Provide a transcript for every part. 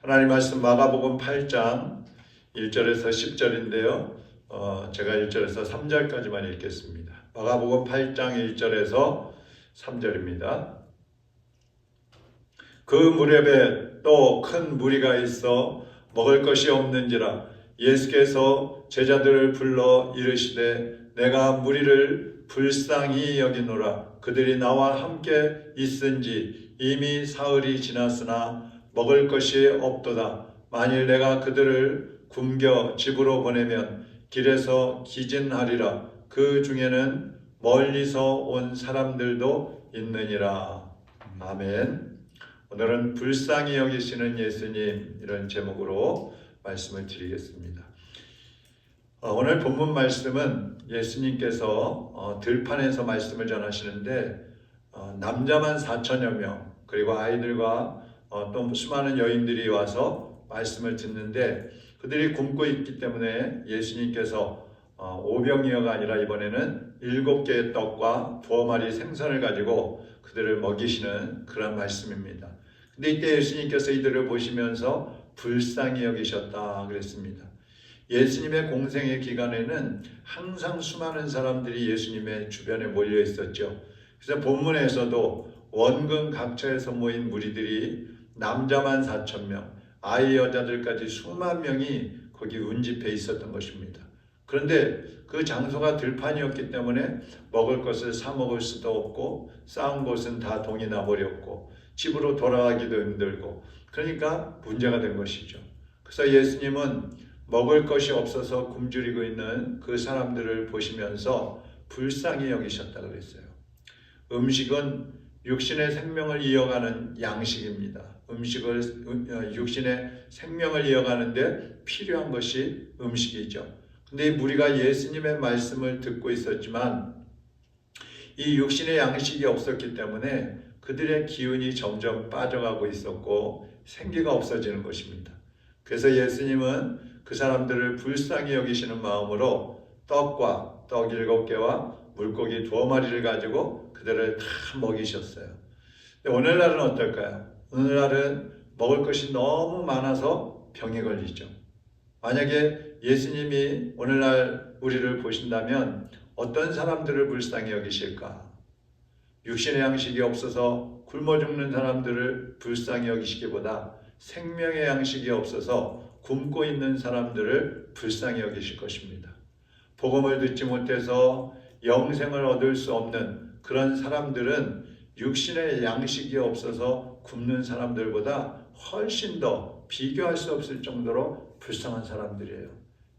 하나님 말씀 마가복음 8장 1절에서 10절인데요. 제가 1절에서 3절까지만 읽겠습니다. 마가복음 8장 1절에서 3절입니다. 그 무렵에 또 큰 무리가 있어 먹을 것이 없는지라 예수께서 제자들을 불러 이르시되 내가 무리를 불쌍히 여기노라. 그들이 나와 함께 있은지 이미 사흘이 지났으나 먹을 것이 없도다. 만일 내가 그들을 굶겨 집으로 보내면 길에서 기진하리라. 그 중에는 멀리서 온 사람들도 있느니라. 아멘. 오늘은 불쌍히 여기시는 예수님, 이런 제목으로 말씀을 드리겠습니다. 오늘 본문 말씀은 예수님께서 들판에서 말씀을 전하시는데 남자만 4천여 명, 그리고 아이들과 또 수많은 여인들이 와서 말씀을 듣는데 그들이 굶고 있기 때문에 예수님께서 오병이어가 아니라 이번에는 7개의 떡과 2마리 생선을 가지고 그들을 먹이시는 그런 말씀입니다. 근데 이때 예수님께서 이들을 보시면서 불쌍히 여기셨다 그랬습니다. 예수님의 공생의 기간에는 항상 수많은 사람들이 예수님의 주변에 몰려 있었죠. 그래서 본문에서도 원근 각처에서 모인 무리들이 남자만 4,000명, 아이 여자들까지 수만 명이 거기 운집해 있었던 것입니다. 그런데 그 장소가 들판이었기 때문에 먹을 것을 사 먹을 수도 없고 쌓은 곳은 다 동이 나버렸고 집으로 돌아가기도 힘들고, 그러니까 문제가 된 것이죠. 그래서 예수님은 먹을 것이 없어서 굶주리고 있는 그 사람들을 보시면서 불쌍히 여기셨다 그랬어요. 음식은 육신의 생명을 이어가는 양식입니다. 육신의 생명을 이어가는데 필요한 것이 음식이죠. 근데 무리가 예수님의 말씀을 듣고 있었지만 이 육신의 양식이 없었기 때문에 그들의 기운이 점점 빠져가고 있었고 생기가 없어지는 것입니다. 그래서 예수님은 그 사람들을 불쌍히 여기시는 마음으로 떡과 떡 7개와 물고기 2마리를 가지고 그들을 다 먹이셨어요. 오늘날은 어떨까요? 오늘날은 먹을 것이 너무 많아서 병이 걸리죠. 만약에 예수님이 오늘날 우리를 보신다면 어떤 사람들을 불쌍히 여기실까? 육신의 양식이 없어서 굶어 죽는 사람들을 불쌍히 여기시기보다 생명의 양식이 없어서 굶고 있는 사람들을 불쌍히 여기실 것입니다. 복음을 듣지 못해서 영생을 얻을 수 없는 그런 사람들은 육신의 양식이 없어서 굶는 사람들보다 훨씬 더 비교할 수 없을 정도로 불쌍한 사람들이에요.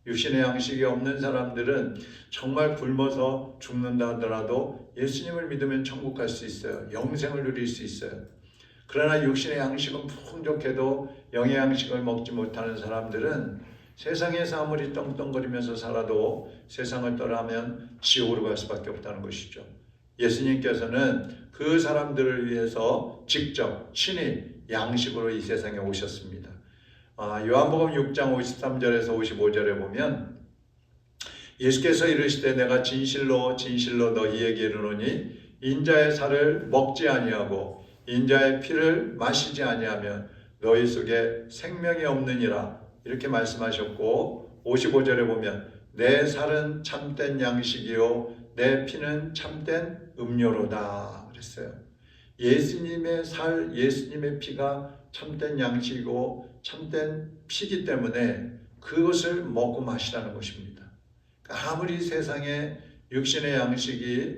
육신의 양식이 없는 사람들은 정말 굶어서 죽는다 하더라도 예수님을 믿으면 천국 갈 수 있어요. 영생을 누릴 수 있어요. 그러나 육신의 양식은 풍족해도 영의 양식을 먹지 못하는 사람들은 세상에서 아무리 떵떵거리면서 살아도 세상을 떠나면 지옥으로 갈 수밖에 없다는 것이죠. 예수님께서는 그 사람들을 위해서 직접 친히 양식으로 이 세상에 오셨습니다. 요한복음 6장 53절에서 55절에 보면 예수께서 이르시되 내가 진실로 진실로 너희에게 이르노니 인자의 살을 먹지 아니하고 인자의 피를 마시지 아니하면 너희 속에 생명이 없느니라, 이렇게 말씀하셨고 55절에 보면 내 살은 참된 양식이요 내 피는 참된 음료로다 그랬어요. 예수님의 살, 예수님의 피가 참된 양식이고 참된 피기 때문에 그것을 먹고 마시라는 것입니다. 아무리 세상에 육신의 양식이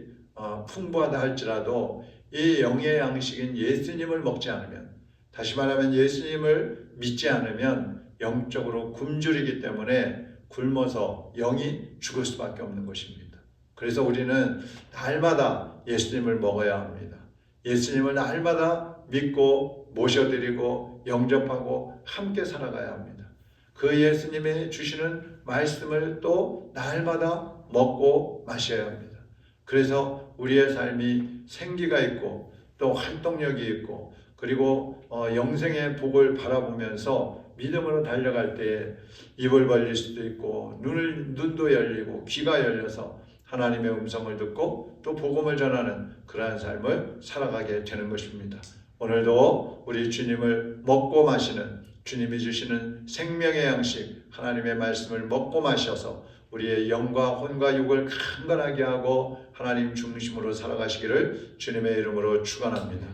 풍부하다 할지라도 이 영의 양식인 예수님을 먹지 않으면, 다시 말하면 예수님을 믿지 않으면 영적으로 굶주리기 때문에 굶어서 영이 죽을 수밖에 없는 것입니다. 그래서 우리는 날마다 예수님을 먹어야 합니다. 예수님을 날마다 믿고 모셔드리고 영접하고 함께 살아가야 합니다. 그 예수님의 주시는 말씀을 또 날마다 먹고 마셔야 합니다. 그래서 우리의 삶이 생기가 있고 또 활동력이 있고 그리고 영생의 복을 바라보면서 믿음으로 달려갈 때에 입을 벌릴 수도 있고 눈도 열리고 귀가 열려서 하나님의 음성을 듣고 또 복음을 전하는 그러한 삶을 살아가게 되는 것입니다. 오늘도 우리 주님을 먹고 마시는 주님이 주시는 생명의 양식 하나님의 말씀을 먹고 마셔서 우리의 영과 혼과 육을 강건하게 하고 하나님 중심으로 살아가시기를 주님의 이름으로 축원합니다.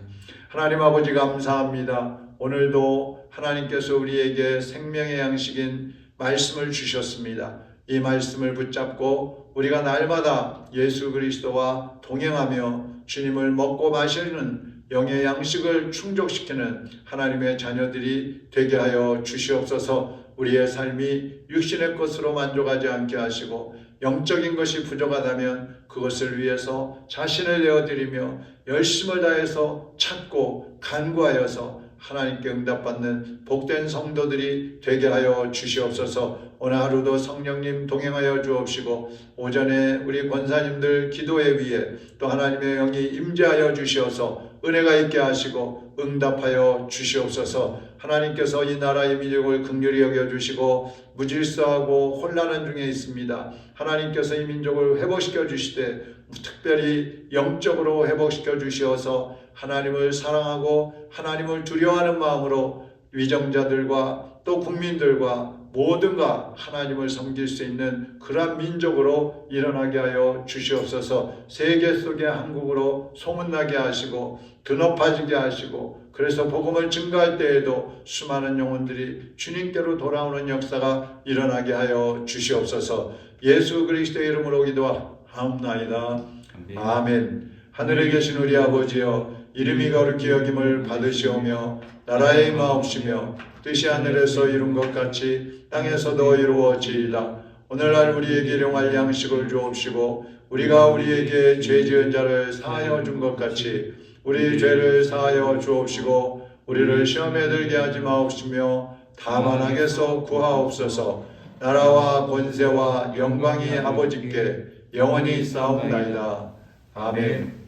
하나님 아버지 감사합니다. 오늘도 하나님께서 우리에게 생명의 양식인 말씀을 주셨습니다. 이 말씀을 붙잡고 우리가 날마다 예수 그리스도와 동행하며 주님을 먹고 마시는 영의 양식을 충족시키는 하나님의 자녀들이 되게 하여 주시옵소서. 우리의 삶이 육신의 것으로 만족하지 않게 하시고 영적인 것이 부족하다면 그것을 위해서 자신을 내어드리며 열심을 다해서 찾고 간구하여서 하나님께 응답받는 복된 성도들이 되게 하여 주시옵소서. 오늘 하루도 성령님 동행하여 주옵시고 오전에 우리 권사님들 기도회 위에 또 하나님의 영이 임재하여 주시어서 은혜가 있게 하시고 응답하여 주시옵소서. 하나님께서 이 나라의 민족을 긍휼히 여겨주시고 무질서하고 혼란한 중에 있습니다. 하나님께서 이 민족을 회복시켜 주시되 특별히 영적으로 회복시켜 주시어서 하나님을 사랑하고 하나님을 두려워하는 마음으로 위정자들과 또 국민들과 모든가 하나님을 섬길 수 있는 그러한 민족으로 일어나게 하여 주시옵소서. 세계 속의 한국으로 소문나게 하시고 드높아지게 하시고 그래서 복음을 증거할 때에도 수많은 영혼들이 주님께로 돌아오는 역사가 일어나게 하여 주시옵소서. 예수 그리스도의 이름으로 기도하옵나이다. 아멘. 하늘에 계신 우리 아버지여 이름이 거룩히 여김을 받으시오며 나라의 임하옵시며 뜻이 하늘에서 이룬 것 같이 땅에서도 이루어지이다. 오늘날 우리에게 일용할 양식을 주옵시고 우리가 우리에게 죄 지은 자를 사하여 준 것 같이 우리 죄를 사하여 주옵시고 우리를 시험에 들게 하지 마옵시며 다만 악에서 구하옵소서. 나라와 권세와 영광이 아버지께 영원히 있사옵나이다. 아멘.